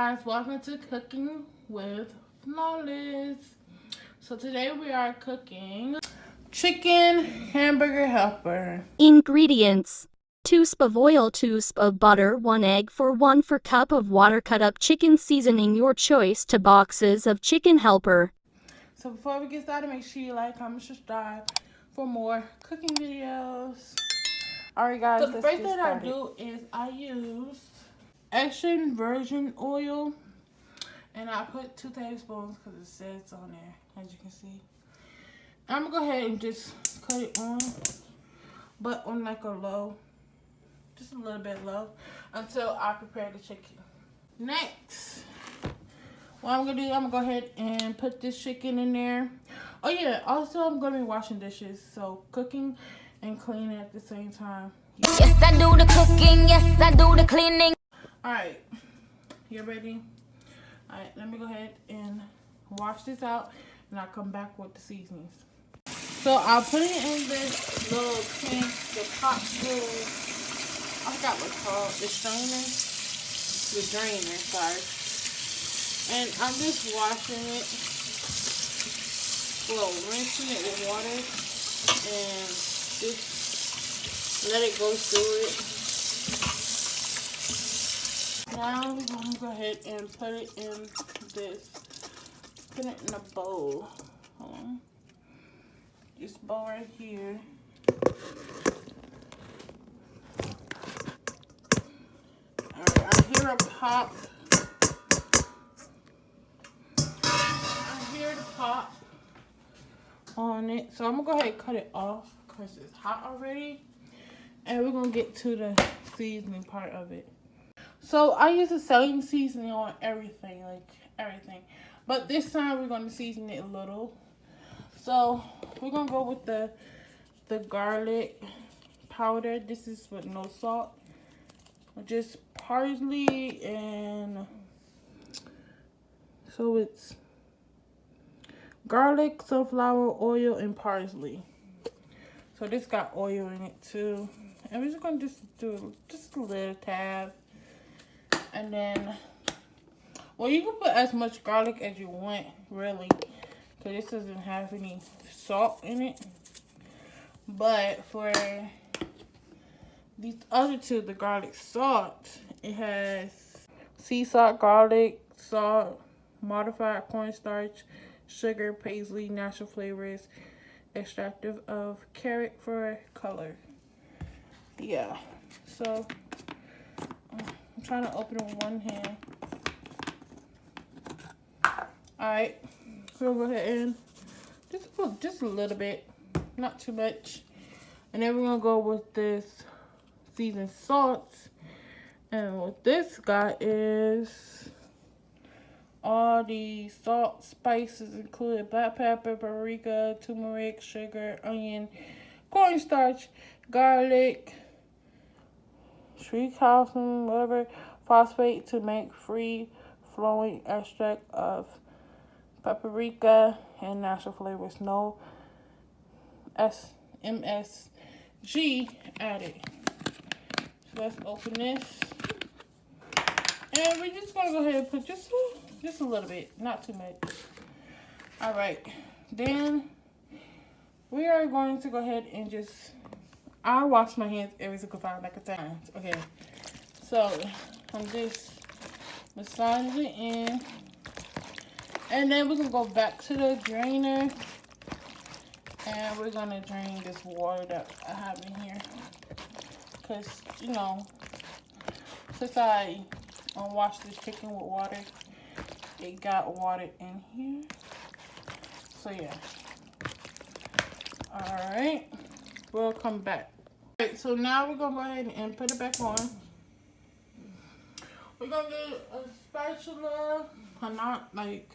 guys, welcome to Cooking with Flawless. So today we are cooking chicken hamburger helper. Ingredients: 2 sp of oil, 2 sp of butter, 1 egg, 1 cup of water. Cut up chicken, seasoning your choice to boxes of chicken helper. So before we get started, make sure you like, comment, subscribe for more cooking videos. Alright guys, so the first thing I do is I use extra virgin oil, and I put 2 tablespoons because it says on there, as you can see. I'm gonna go ahead and just cut it on, but on like a low, just a little bit low, until I prepare the chicken. Next, what I'm gonna do, I'm gonna go ahead and put this chicken in there. Oh yeah, also I'm gonna be washing dishes, so cooking and cleaning at the same time. Yes, I do the cooking. Yes, I do the cleaning. Alright, you ready? Alright, let me go ahead and wash this out, and I'll come back with the seasonings. So I'll put it in this little thing, the pot little, I forgot what it's called, the drainer, sorry. And I'm just washing it, well, rinsing it with water, and just let it go through it. Now I'm going to go ahead and put it in this, put it in a bowl. Hold on. This bowl right here. Alright, I hear a pop. I hear the pop on it. So I'm going to go ahead and cut it off because it's hot already. And we're going to get to the seasoning part of it. So I use the same seasoning on everything, like everything. But this time we're going to season it a little. So we're going to go with the garlic powder. This is with no salt. Just parsley, and so it's garlic, sunflower oil, and parsley. So this got oil in it too. And we're just going to do just a little tab. And then, well, you can put as much garlic as you want, really, because this doesn't have any salt in it. But for these other two, the garlic salt, it has sea salt, garlic salt, modified cornstarch, sugar, paisley, natural flavors, extractive of carrot for color. Yeah, so I'm trying to open it with one hand. Alright, we'll go ahead and just a little bit, not too much. And then we're going to go with this seasoned salt. And what this got is all the salt, spices included black pepper, paprika, turmeric, sugar, onion, cornstarch, garlic, sweet calcium, whatever, phosphate to make free-flowing extract of paprika and natural flavors. No MSG added. So let's open this. And we're just going to go ahead and put just a little bit, not too much. Alright, then we are going to go ahead and just, I wash my hands every single time, like a time. Okay, so I'm just massaging it in. And then we're going to go back to the drainer. And we're going to drain this water that I have in here. Because, you know, since I washed this chicken with water, it got water in here. So, yeah. Alright. We'll come back. Alright, so now we're going to go ahead and put it back on. We're going to get a spatula. Or not, like,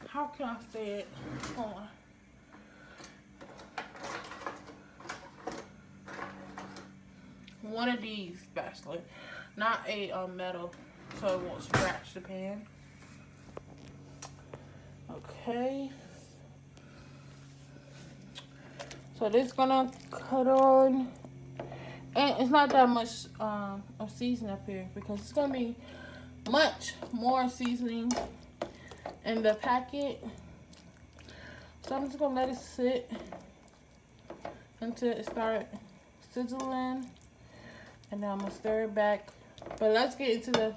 how can I say it? Hold on. One of these spatula, not a metal, so it won't scratch the pan. Okay. So this is gonna cut on, and it's not that much of seasoning up here because it's gonna be much more seasoning in the packet. So I'm just gonna let it sit until it start sizzling, and then I'm gonna stir it back. But let's get into the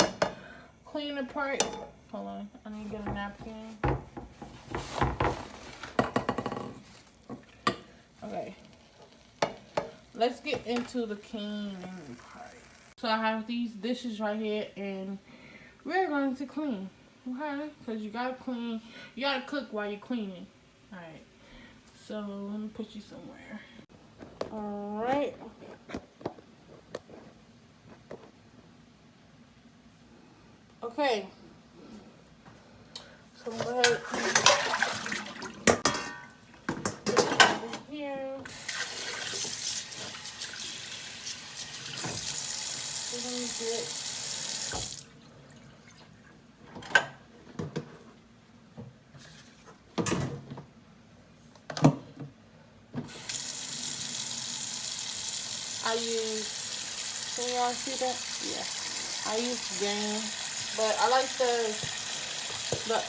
cleaner part. Hold on, I need to get a napkin. Okay, let's get into the cleaning part. So I have these dishes right here, and we're going to clean, okay? Because you gotta clean, you gotta cook while you're cleaning. All right, so let me put you somewhere. All right. Okay. So I'm gonna go ahead and here. We're gonna get I use, can y'all see that? Yeah. I use Game, but I like the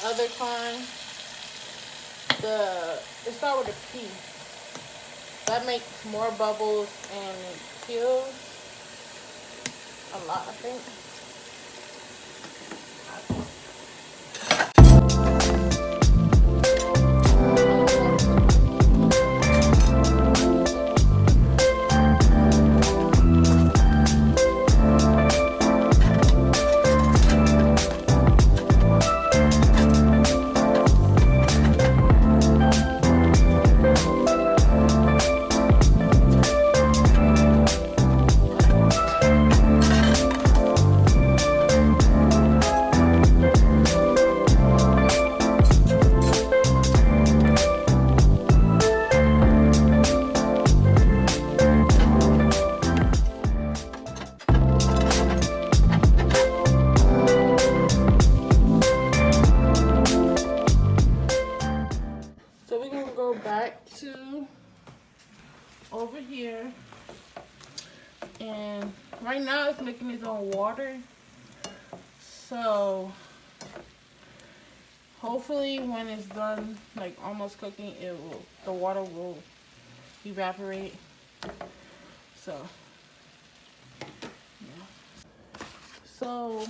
other kind. It starts with a P. That makes more bubbles and it kills a lot, I think. Back to over here, and right now it's making its own water, so hopefully when it's done, like almost cooking, the water will evaporate. So yeah. So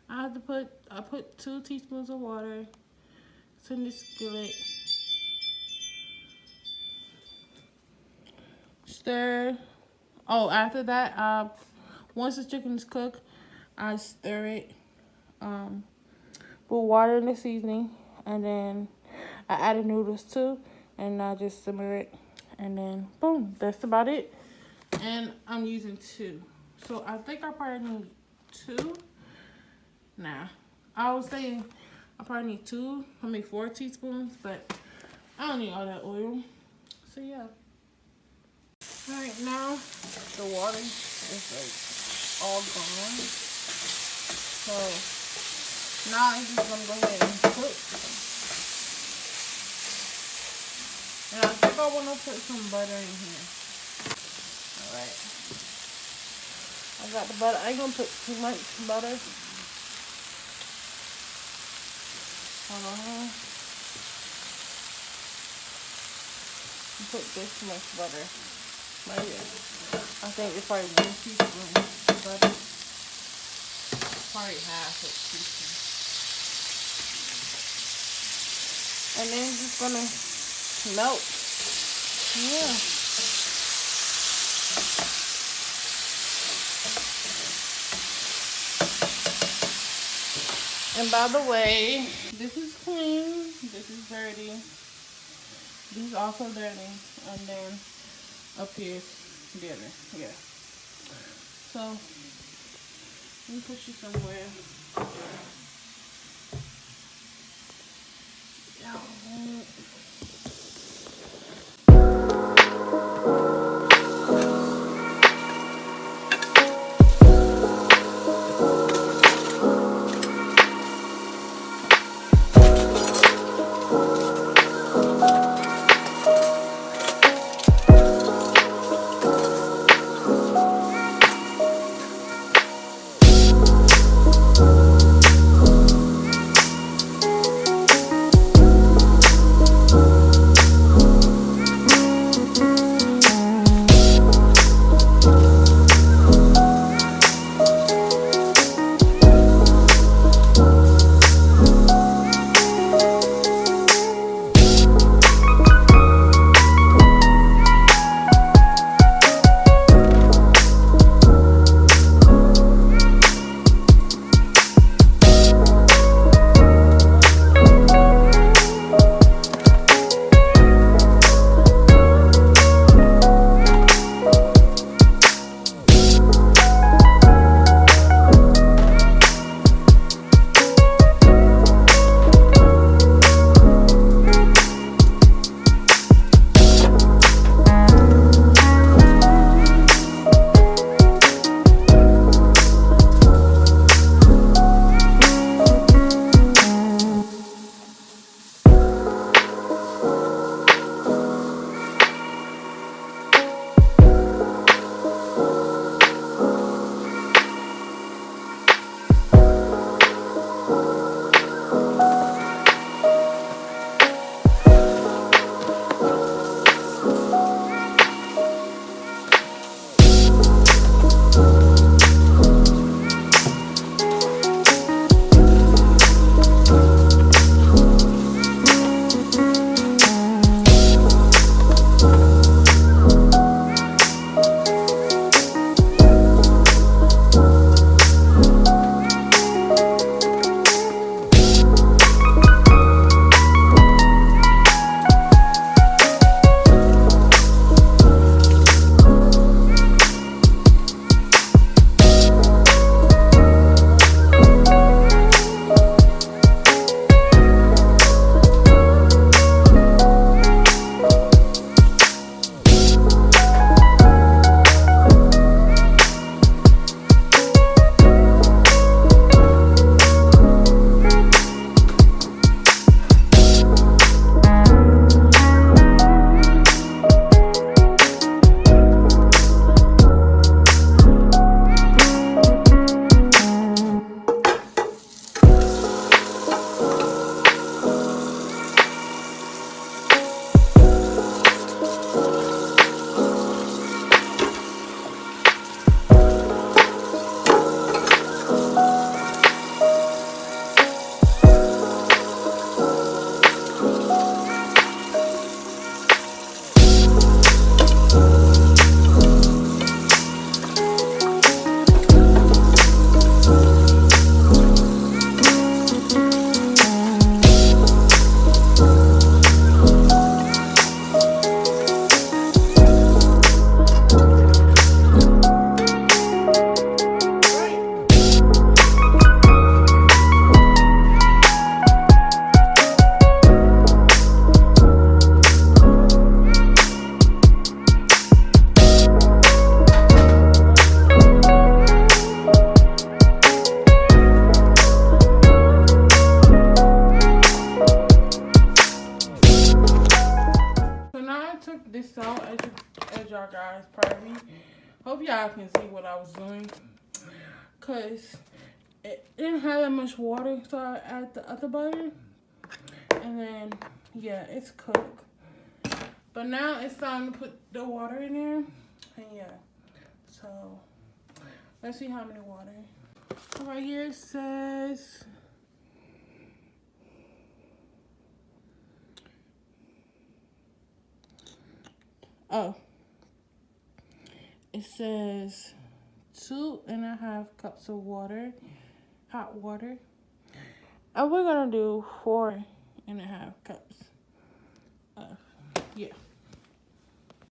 I put 2 teaspoons of water in this skillet. Stir. Oh, after that, once the chicken is cooked, I stir it. Put water in the seasoning, and then I add the noodles too, and I just simmer it, and then boom, that's about it. And I'm using 2, so I think I probably need 2. Nah, I was saying I probably need 4 teaspoons, but I don't need all that oil. So yeah. Alright, now the water is like all gone. So now I'm just gonna go ahead and cook. And I think I wanna put some butter in here. Alright. I got the butter. I ain't gonna put too much butter. Hold on. Put this much butter. Right here. I think it's probably 1 teaspoon butter. Probably half a teaspoon. And then it's just gonna melt. Yeah. And by the way, this is clean. This is dirty. This is also dirty. And then up here is the other. Yeah. So let me put you somewhere. Yeah. took this out, as y'all guys probably. Hope y'all can see what I was doing. Because it didn't have that much water, so I added the other butter. And then, yeah, it's cooked. But now it's time to put the water in there. And yeah, so let's see how many water. Right here it says it says 2.5 cups of water, hot water. And we're gonna do 4.5 cups. Yeah.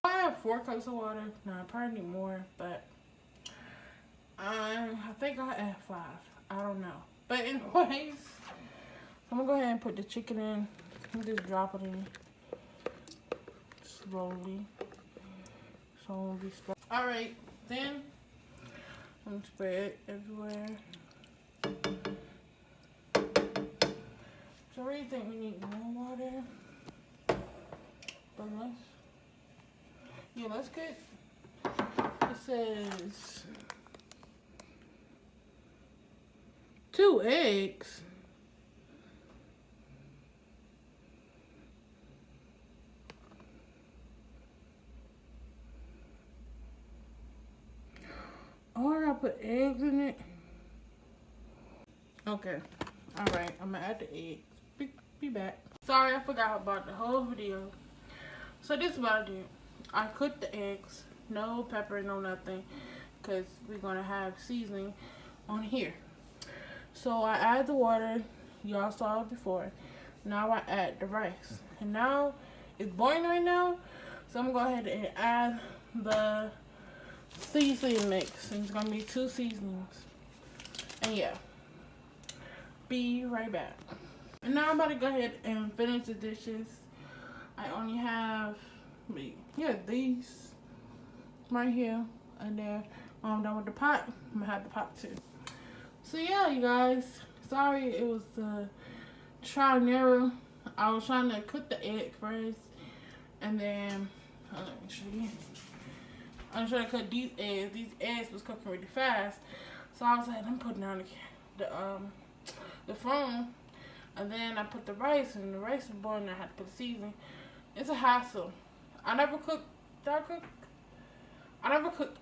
I have 4 cups of water. No, I probably need more, but I think I'll add 5. I don't know. But anyways, I'm gonna go ahead and put the chicken in. I'm just drop it in slowly. So it won't be spread. Alright, then I'm gonna spread it everywhere. So I really think we need more water. But let's get, it says 2 eggs. Oh, I gotta put eggs in it. Okay. Alright, I'm gonna add the eggs. Be back. Sorry, I forgot about the whole video. So this is what I did. I cooked the eggs. No pepper, no nothing. Because we're gonna have seasoning on here. So I add the water. Y'all saw it before. Now I add the rice. And now it's boiling right now. So I'm gonna go ahead and add the seasoning mix. And it's gonna be 2 seasonings. And yeah. Be right back. And now I'm about to go ahead and finish the dishes. I only have these right here. And then when I'm done with the pot, I'm gonna have the pot too. So yeah, you guys. Sorry it was trial and error. I was trying to cook the egg first. And then let me show you. I'm trying to cook these eggs. These eggs was cooking really fast. So I was like, I'm putting down the phone. And then I put the rice, and the rice was boiling. I had to put the seasoning. It's a hassle. I never cooked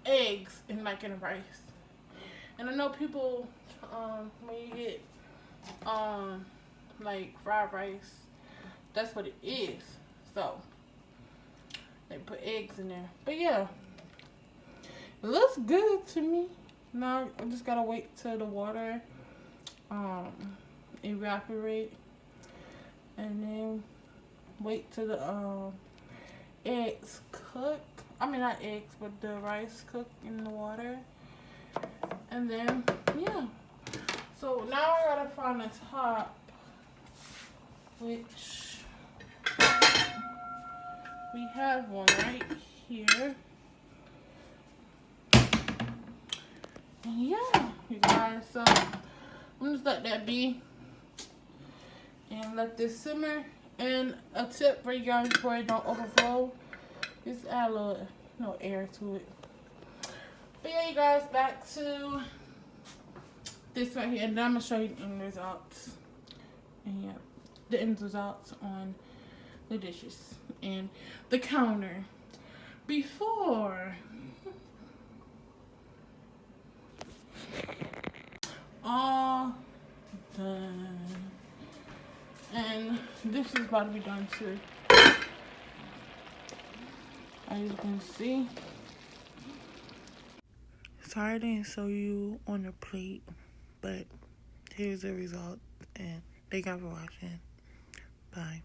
eggs in a rice. And I know people, when you get like fried rice, that's what it is. So they put eggs in there. But yeah, it looks good to me. Now I just gotta wait till the water evaporate, and then wait till the eggs cook. I mean, not eggs, but the rice cook in the water. And then yeah, so now I gotta find the top, which we have one right here. And yeah, you guys, so I'm just let that be and let this simmer. And a tip for you guys before it don't overflow, just add a little air to it. But yeah, you guys, back to this right here, and then I'm gonna show you the end results. And yeah, the end results on the dishes and the counter before all done. And this is about to be done too. As you can see. Sorry I didn't show you on the plate, but here's the result. And thank you for watching. Bye.